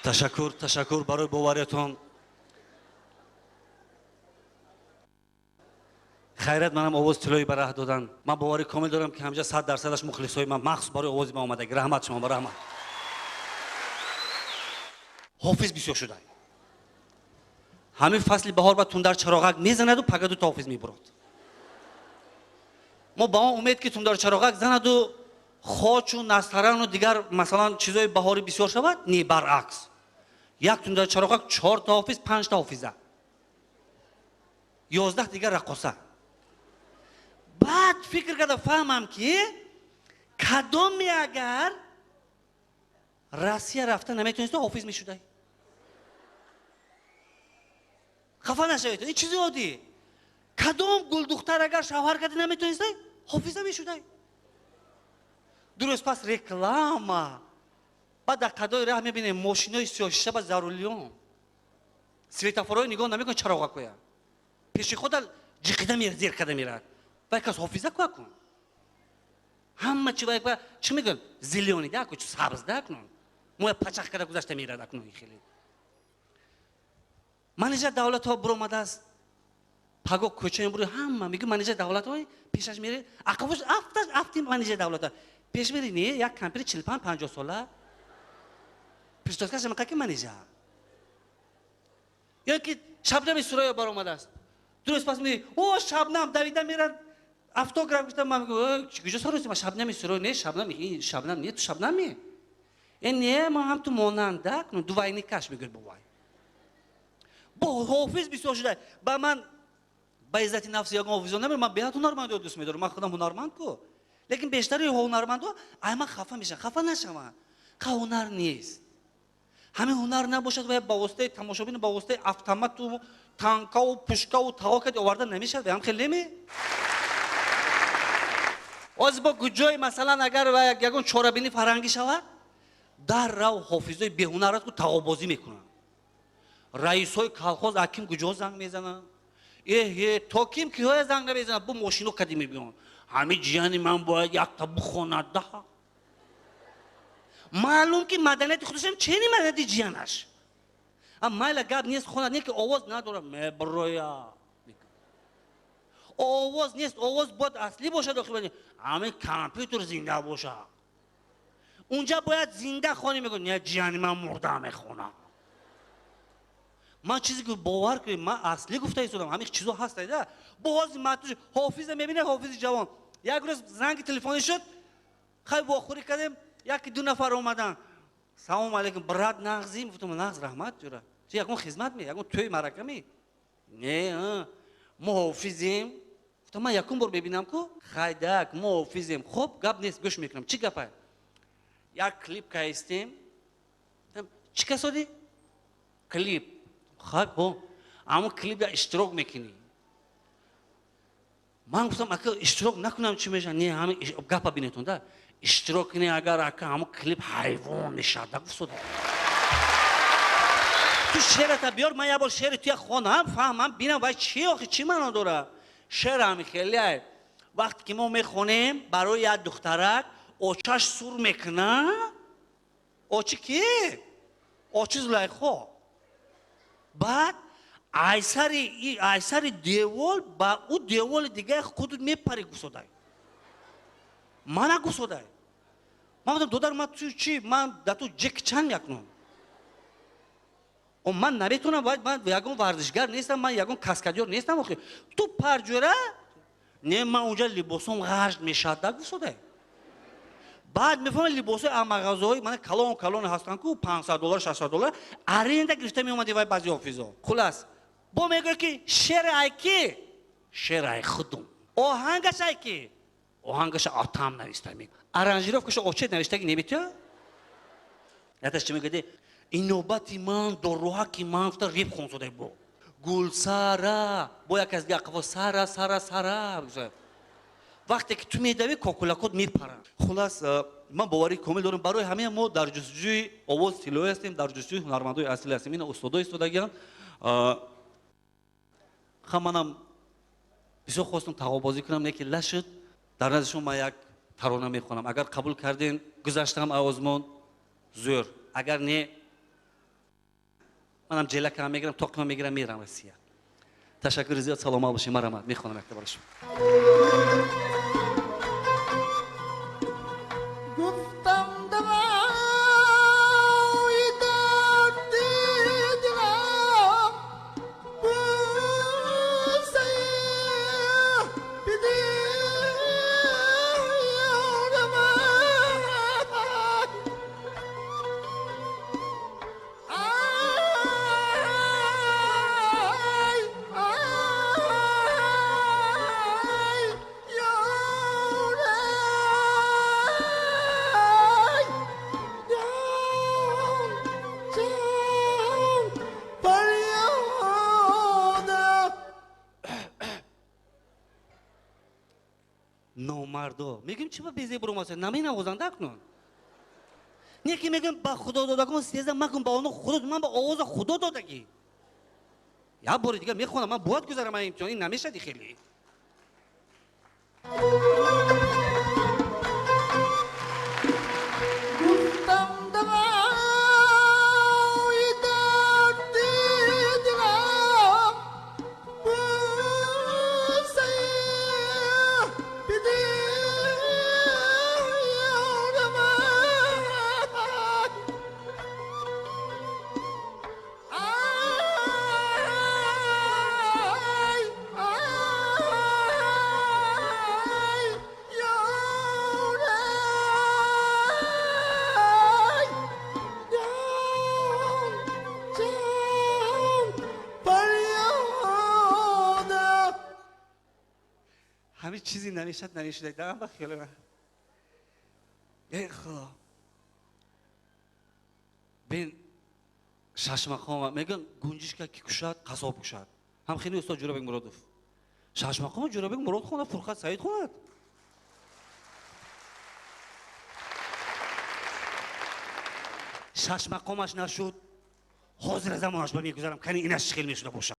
تشکر برای باوریتون. خیرت منم آواز طلایی به راه دادن. من باوری کامل دارم که همینجا 100% مخلصای من مخصوص برای آواز ما اومده. رحمت شما با رحمت. حافظ بسیار شده. همین فصل بهار با تندر چراغک میزند و پگدو تا حافظ میبرد. ما با امید که تندر چراغک زند و خاچ و نسترن و دیگر مثلا چیزای بهاری بسیار شود. نه برعکس. یک تندر چراغک 4 تا حافظ 5 تا حافظه. 11 دیگر رقاصه. بعد فکر کردم فهمم که کدومی اگر روسیه رفته نمیتونست حافظ میشده. خفه نشوید. این چیزی عادی. کدوم گل دختر اگر شوهر کرده نمیتونست حافظ میشده. درست پس رکلام. بعد در قدای راه میبینیم ماشینای سیاه شیشه با زارولیون. سویتافورای نگاه نمیکنه چراغا کویا. پیش خود جقیده میره زیر کده میره. و کس حافظه کویا کن. همه چی باید چی میگن؟ زیلیونی ده کن، سبز ده کن. موی پچخ کرده گذاشته میره ده کن. خیلی. منیجر دولت ها برآمده است. پگاه کوچه امروز همه میگه منیجر دولت های پیشش میره. عقبش افتیم منیجر دولت ها. پیش میری نه یک کمپیر 45-50 ساله. پیش دست کسی میگه که منیجر. یا که شبنم سرای برآمده است. درست پس میگه او شبنم دویده میره. افتوگراف گفتم من میگم کجا سر ما شبنم سرای نه شبنم این شبنم نه تو شبنمی. این نه ما هم تو ماننده کنم دو وینی کش میگه بابای. با حافظ بسیار شده. با من با عزت نفسی یکم حافظ نمیرم. من بیات هنرمند دوست میدارم. من خودم هنرمند کو. لیکن بیشتری هنرمندو من خفه میشم. خفه نشم. هنر نیست. همین هنر نباشد و با واسطه تماشابین با واسطه اتومات و تانکا و پوشکا و تاواکت آورده نمیشه. و هم خیلی می. از با گوجای مثلا اگر یکون چورابینی فرنگی شود در راه حافظای بیهنرات کو تاوبازی میکنن. رئیسای کالخوز حکیم گوجا زنگ میزنن. تو کیم کیه زنگ نمیزنن؟ با ماشینو قدیمی بیان. همین جیانی من باید یک تا بخوند ده. معلوم که مدنیت خودشم چنین مدنیت جیانش. اما مایل گاب نیست خونه نیست که آواز نداره مبرویا. آواز نیست آواز باید اصلی باشه داخل. همین کامپیوتر زنده باشه. اونجا باید زنده خونی میگن نه جیانی من مرده میخونم. من چیزی که باور کنم من اصلی گفته ایستادم همین چیزا هست ایده. باز ماتوش حافظ میبینه حافظ جوان. یک روز زنگ تلفنی شد. خیلی واخوری کردیم. یکی دو نفر اومدن. سلام علیکم برات نغزی گفتم نغز رحمت جوره. چه یکون خدمت می یکون توی مرکه می. نه ما حافظیم. گفتم من یکون بار ببینم کو خیدک ما حافظیم. خب گپ نیست گوش میکنم. چی گپه؟ یک کلیپ که هستیم. چی کسودی؟ کلیپ. خب هو اما کلیپ دا اشتراک میکنی. من گفتم اگه اشتراک نکنم چی میشه؟ نه همین گپا بینتون ده. اشتراک کنی اگر اگه همون کلیپ حیوان نشده گفت. تو شعرت بیار من یه بار شعر توی خانم فهمم بینم وای چی آخه چی معنا داره؟ شعر همین خیلی وقتی که ما میخونیم برای یک دخترک آچش سور میکنه. آچی کی؟ آچی زلیخا. بعد ایسر دیوال با او دیوال دیگه خود میپره گوسوده. من گوسوده. من گفتم دودر من تو چی؟ من در تو جک چند میکنم. و من نمیتونم باید من یکون ورزشگر نیستم من یکون کاسکادور نیستم آخه تو پرجوره نه من اونجا لباسم غشت میشد گوسوده. بعد میفهمم لباسای مغازه‌ای من کلون هستن کو $500 $600 ارینده گرفته میومدی وای بعضی آفیسا. خلاص با میگه که شعر ایکی شعر ای خودم آهنگش ایکی آهنگش آتام نوشته میگه ارانژیروفکش اوچه نوشته کی نمیتونه یادش میگه این نوبتی من دروها من گفت ریپ خون شده بو گل سارا با یک از دیگه سارا وقتی که تو میدوی کوکولاکود میپرن. خلاص من باوری کامل دارم برای همه ما در جستجوی آواز طلایی هستیم در جستجوی هنرمندای اصلی هستیم. این استادای استادگیان منم بسیار خواستم تقابازی کنم نه که لشد در نزد شما من یک ترانه میخونم. اگر قبول کردین گذاشتم آوازمون زور اگر نه منم جلک هم میگیرم، تاق هم میگیرم، میرم روسیه. تشکر زیاد، سلام باشید. مرحمت میخوانم اعتبارشون. نامردا میگیم چی با بیزی برو ماسه نمین آوازنده کنن. نه که میگم با خدا داده کن سیزه مکن با اونو خدا من با آواز خدا دادگی. یا بار دیگه میخونم من باید گذارم من امتحان این نمیشه دی خیلی. همین چیزی نمیشه دارم با خیلی من ای خدا بین ششمقام میگن گنجش که کشاد قصاب کشاد هم خیلی استاد جورابک مرادوف ششمقام جورابک مراد خونه فرقت سعید خونه ششمقامش نشد حاضر زمانش با میگذارم کنی اینش خیلی میشده باشه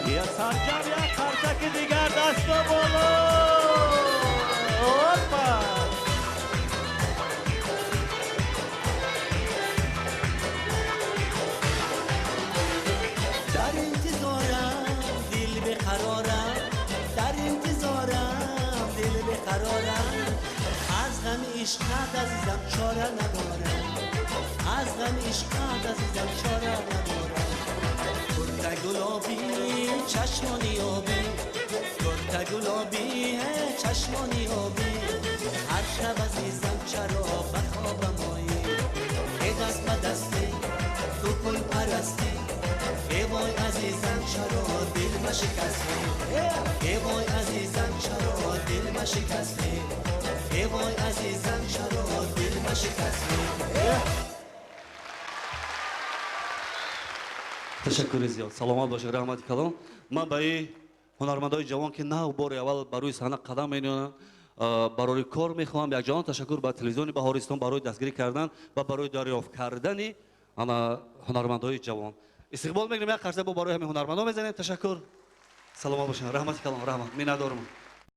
یا سرجم یا خرسک دیگر دست و بالا هوپا عشقت عزیزم چاره ندارم از غم عشقت عزیزم چاره ندارم گرد گلابی چشمانی آبی گرد گلابی چشمانی آبی هر شب عزیزم چرا بخوابم آیی ای دست به دستی تو کل پرستی ای وای عزیزم چرا دل مشکستی ای وای عزیزم چرا دل مشکستی ای وای عزیزم چرا دل مشکستی تشکر زیاد. سلامت باشید. رحمت کلام. من به این هنرمندای جوان که نه بار اول برای صحنه قدم می‌نهند برای کار می‌خوام یک جان تشکر به تلویزیون بهارستان برای دستگیری کردن و برای دریافت کردن انا هنرمندای جوان. استقبال می‌کنیم. یک خرسه برای همین هنرمندا می‌زنیم. تشکر. سلامت باشید. رحمت کلام. رحمت. می‌ندارم.